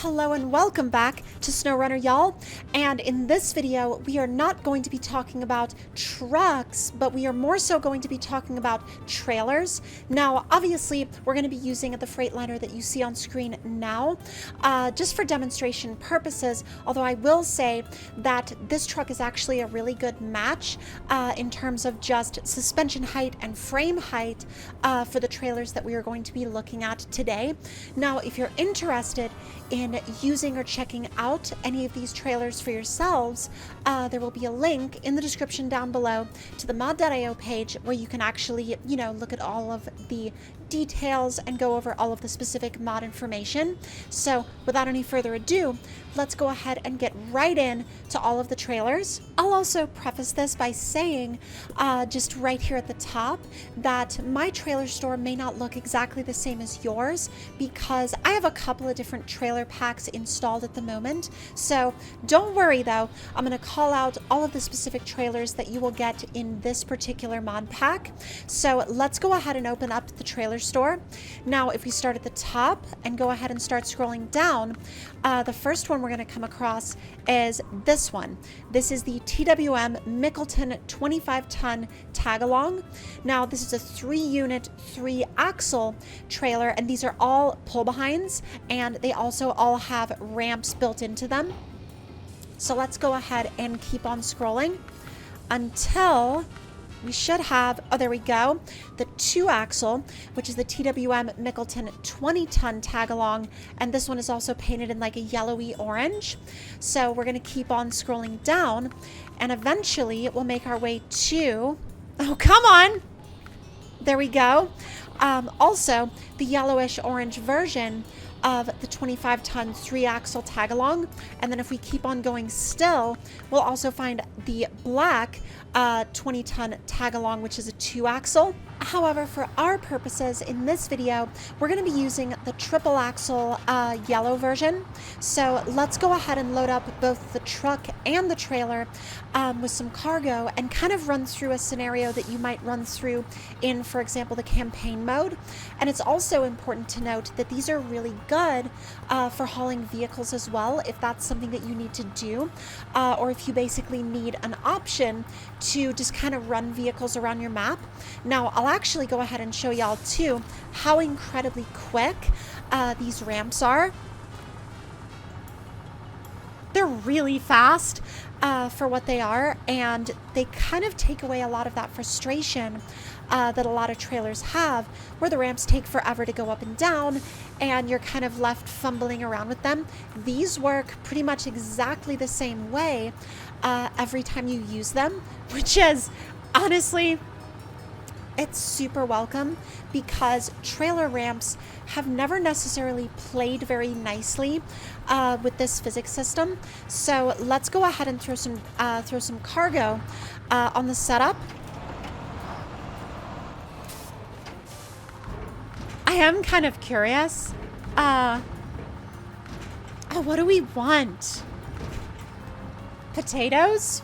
Hello and welcome back to SnowRunner, y'all. And in this video, we are not going to be talking about trucks, but we are more so going to be talking about trailers. Now, obviously, we're going to be using the Freightliner that you see on screen now, just for demonstration purposes, although I will say that this truck is actually a really good match in terms of just suspension height and frame height for the trailers that we are going to be looking at today. Now, if you're interested in using or checking out any of these trailers for yourselves, there will be a link in the description down below to the mod.io page where you can actually, look at all of the details and go over all of the specific mod information. So without any further ado, let's go ahead and get right in to all of the trailers. I'll also preface this by saying, just right here at the top, that my trailer store may not look exactly the same as yours because I have a couple of different trailer packs installed at the moment. So don't worry though, I'm going to call out all of the specific trailers that you will get in this particular mod pack. So let's go ahead and open up the trailer store. Now, if we start at the top and go ahead and start scrolling down, the first one we're going to come across is this one. This is the TWM Mickleton 25-ton tag-along. Now, this is a 3-unit, 3-axle trailer, and these are all pull-behinds, and they also all have ramps built into them. So let's go ahead and keep on scrolling until we should have, oh, there we go, the 2-axle, which is the TWM Mickleton 20-ton tag-along, and this one is also painted in like a yellowy orange. So we're going to keep on scrolling down, and eventually we'll make our way to, oh, come on, there we go. Also, the yellowish orange version of the 25-ton 3-axle tag-along, and then if we keep on going still, we'll also find the black 20-ton tag-along, which is a 2-axle. However, for our purposes in this video, we're going to be using the triple axle yellow version. So let's go ahead and load up both the truck and the trailer with some cargo and kind of run through a scenario that you might run through in, for example, the campaign mode. And it's also important to note that these are really good for hauling vehicles as well, if that's something that you need to do, or if you basically need an option to just kind of run vehicles around your map. Now, I'll actually go ahead and show y'all too how incredibly quick these ramps are. They're really fast for what they are, and they kind of take away a lot of that frustration that a lot of trailers have, where the ramps take forever to go up and down and you're kind of left fumbling around with them. These work pretty much exactly the same way every time you use them, which is honestly, it's super welcome because trailer ramps have never necessarily played very nicely with this physics system. So let's go ahead and throw some cargo on the setup. I am kind of curious. Oh, what do we want? Potatoes?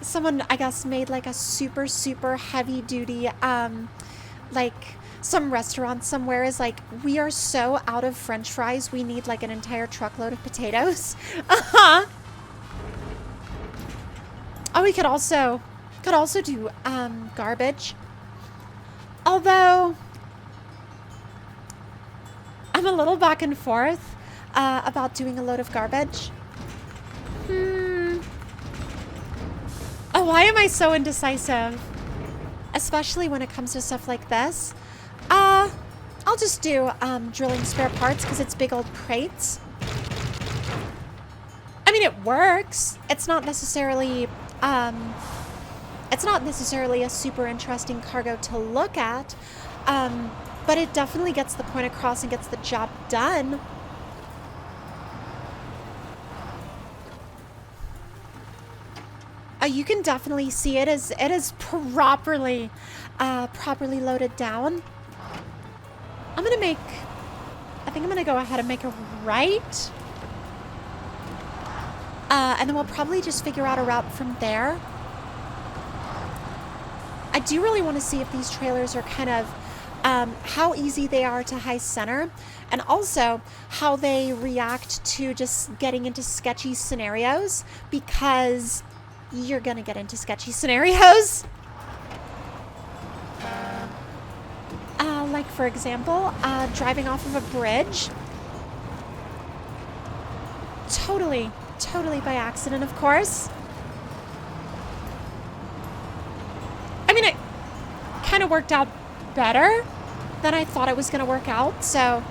Someone, I guess, made like a super, super heavy duty, like some restaurant somewhere is like, we are so out of French fries, we need like an entire truckload of potatoes. Oh, we could also do garbage. Although I'm a little back and forth about doing a load of garbage. Oh, why am I so indecisive? Especially when it comes to stuff like this. I'll just do drilling spare parts because it's big old crates. I mean, it works. It's not necessarily a super interesting cargo to look at, but it definitely gets the point across and gets the job done. You can definitely see it is properly loaded down. I think I'm gonna go ahead and make a right, and then we'll probably just figure out a route from there. I do really want to see if these trailers are kind of how easy they are to high center, and also how they react to just getting into sketchy scenarios, because you're gonna get into sketchy scenarios. Like for example, driving off of a bridge. Totally by accident, of course. I mean, it kind of worked out better than I thought it was going to work out, so.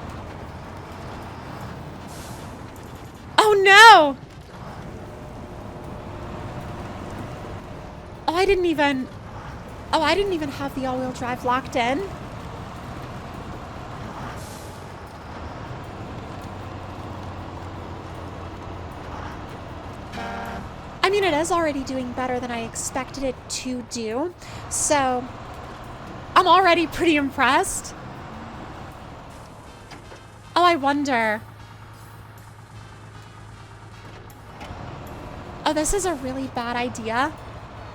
Oh no! I didn't even have the all-wheel drive locked in. I mean, it is already doing better than I expected it to do, so I'm already pretty impressed. Oh, I wonder. Oh, this is a really bad idea.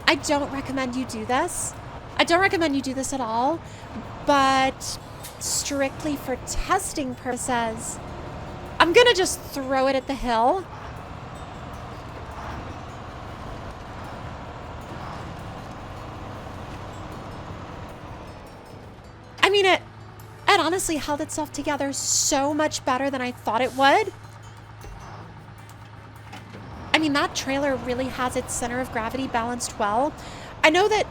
I don't recommend you do this. I don't recommend you do this at all, but strictly for testing purposes, I'm gonna just throw it at the hill. I mean, it honestly held itself together so much better than I thought it would. I mean, that trailer really has its center of gravity balanced well. I know that,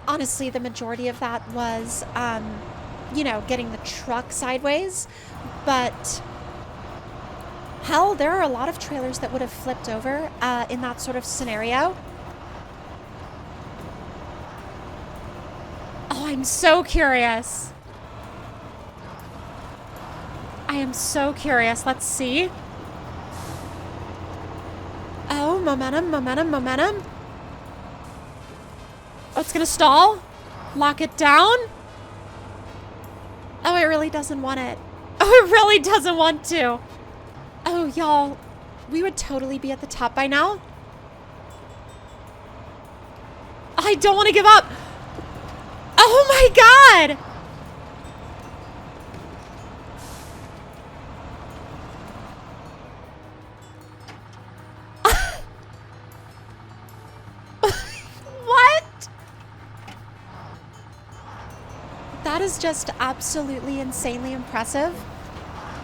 honestly, the majority of that was, you know, getting the truck sideways, but hell, there are a lot of trailers that would have flipped over in that sort of scenario. Oh, I'm so curious. I am so curious. Let's see. Oh, momentum. Oh, it's gonna stall. Lock it down. Oh, it really doesn't want it. Oh, it really doesn't want to. Oh, y'all, we would totally be at the top by now. I don't want to give up. Oh my God. That is just absolutely insanely impressive.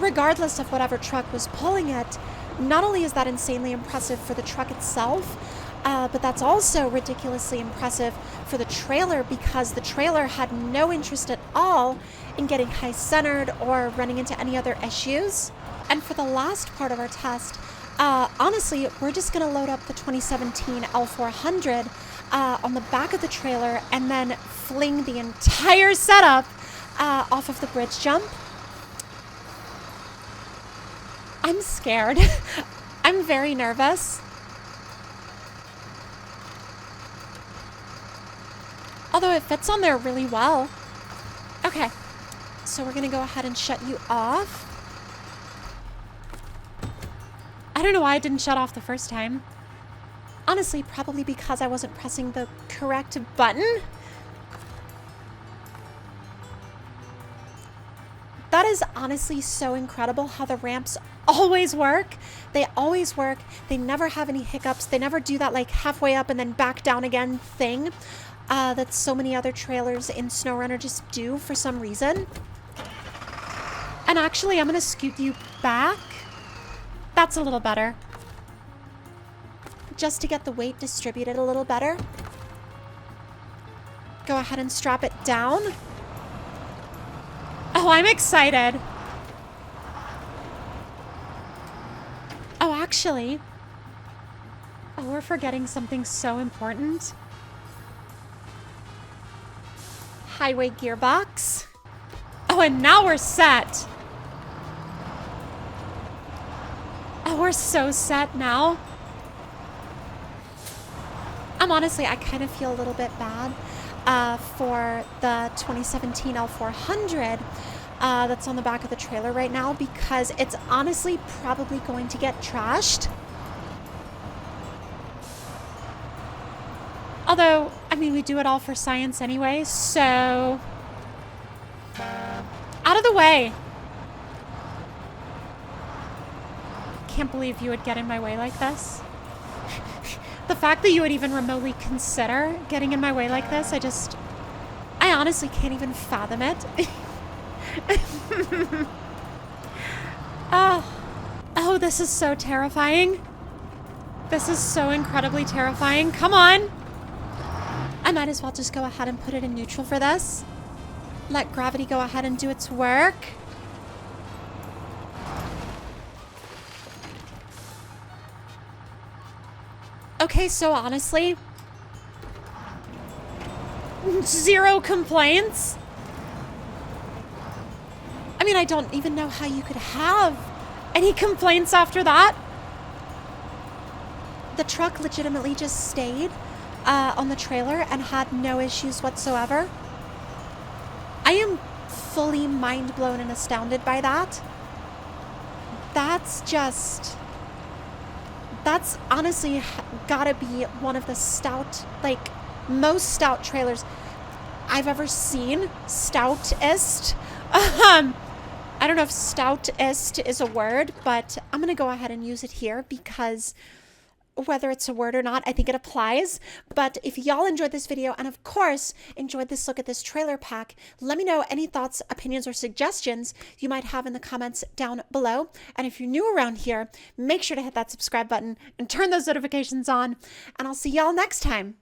Regardless of whatever truck was pulling it, not only is that insanely impressive for the truck itself, but that's also ridiculously impressive for the trailer, because the trailer had no interest at all in getting high-centered or running into any other issues. And for the last part of our test, honestly, we're just going to load up the 2017 L400 on the back of the trailer and then fling the entire setup off of the bridge jump. I'm scared. I'm very nervous. Although it fits on there really well. Okay, so we're gonna go ahead and shut you off. I don't know why I didn't shut off the first time. Honestly, probably because I wasn't pressing the correct button. That is honestly so incredible how the ramps always work. They always work. They never have any hiccups. They never do that like halfway up and then back down again thing that so many other trailers in SnowRunner just do for some reason. And actually, I'm gonna scoot you back. That's a little better. Just to get the weight distributed a little better. Go ahead and strap it down. Oh, I'm excited. Oh, actually. Oh, we're forgetting something so important. Highway gearbox. Oh, and now we're set. Oh, we're so set now. Honestly, I kind of feel a little bit bad for the 2017 L400 that's on the back of the trailer right now, because it's honestly probably going to get trashed. Although, I mean, we do it all for science anyway, so Out of the way. Can't believe you would get in my way like this. The fact that you would even remotely consider getting in my way like this, I honestly can't even fathom it. Oh, this is so terrifying. This is so incredibly terrifying. Come on. I might as well just go ahead and put it in neutral for this. Let gravity go ahead and do its work. Okay, so honestly, 0 complaints. I mean, I don't even know how you could have any complaints after that. The truck legitimately just stayed on the trailer and had no issues whatsoever. I am fully mind blown and astounded by that. That's honestly gotta be one of the most stout trailers I've ever seen. Stoutest. I don't know if stoutest is a word, but I'm gonna go ahead and use it here because whether it's a word or not, I think it applies. But if y'all enjoyed this video and of course enjoyed this look at this trailer pack, let me know any thoughts, opinions, or suggestions you might have in the comments down below. And if you're new around here, make sure to hit that subscribe button and turn those notifications on. And I'll see y'all next time.